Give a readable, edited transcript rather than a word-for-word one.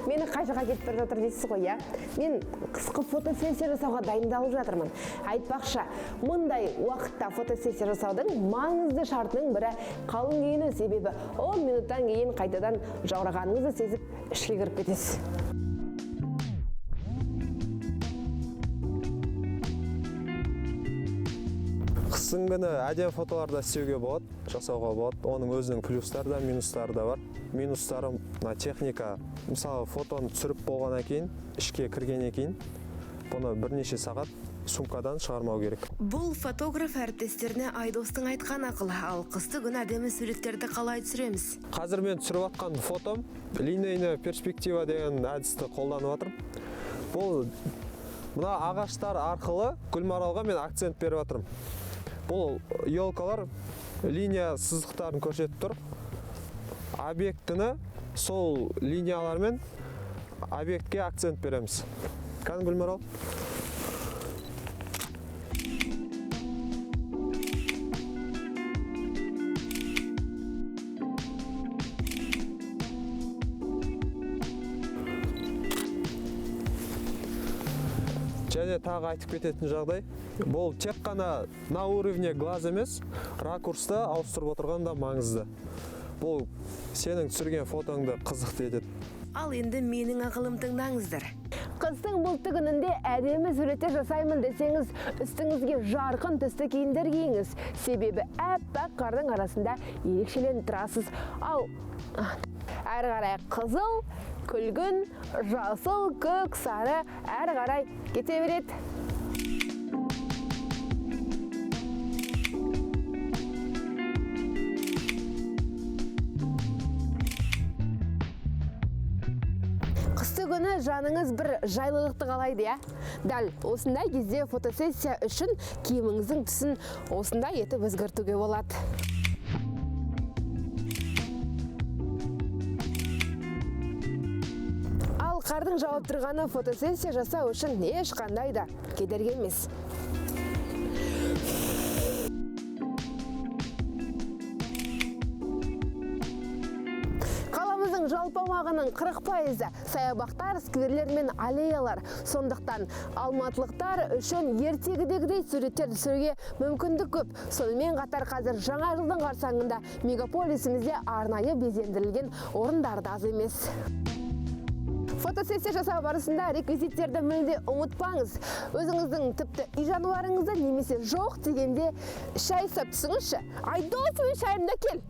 мені қай жаққа кетіп бара жатыр дейсіз ғой, иә? Мен қысқы фотосессия жасауға дайындалып жатырмын. Айтпақшы, мұндай уақытта фотосессия жасаудың маңызды шартының бірі қалың киіну, себебі 10 минуттан кейін қайтадан жаурағаныңызды сезіп ішке кіріп кетесіз. Қыстың күні әдемі фотоларда істеуге болады, жасауға болады. Оның өзінің плюстары да, минустары да бар. Минустары техника, мысалы фотоны түсіріп болғаннан кейін, ішке кіргеннен кейін, бұны бірнеше сағат сумкадан шығармау керек. Бұл фотограф әріптестеріне Айдостың айтқан ақылы, ал қысты күн әдемі суреттерді қалай түсіреміз? Қазір мен түсіріп жатқан фотом линейный перспектива деген әдісті қолданып жатырмын. Бұл мына ағаштар арқылы гүлмаралға мен акцент беріп жатырмын. Бұл елкалар линия сызықтарын көрсетіп тұр. Объектіні сол линиялармен объектке акцент береміз. Кәдімгі гүлмарал. Және тағы айтып кететін жағдай, бұл тек қана на уровне глаз емес, ракурсты ауыстырып отырған да маңызды. Бұл сенің түсірген фотоңды қызықты етеді. Ал енді менің ақылым тыңдаңыздар. Қыстың бұлтты күнінде әдемі суреттер жасаймын десеңіз, үстіңізге жарқын түсті киімдер киіңіз. Себебі әппақ қардың арасында ерекшеленіп тұрасыз. Ал әрі қарай қызыл, күлгін, жасыл, көк, сары әрі қарай кете береді. Қысты күні жаныңыз бір жайлылықты қалайды, иә? Дәл осындай кезде фотосессия үшін киіміңіздің түсін осындай етіп өзгертуге болады. Ал қардың жауып тұрғаны фотосессия жасау үшін ешқандай да кедергі емес. Қаламыздың жалпы аумағының 40% саябақтар, скверлер мен аллеялар. Сондықтан алматылықтар үшін ертегідегідей суреттер түсіруге мүмкіндік көп. Сонымен қатар қазір жаңа жылдың қарсаңында мегаполисімізде арнайы безендірілген орындар да аз емес. Фотосессия жасау барысында реквизиттерді мүлде ұмытпаңыз. Өзіңіздің тіпті үй жануарыңызды немесе жоқ дегенде шай сап түсіңізші. Айдос, мен шайымды кел.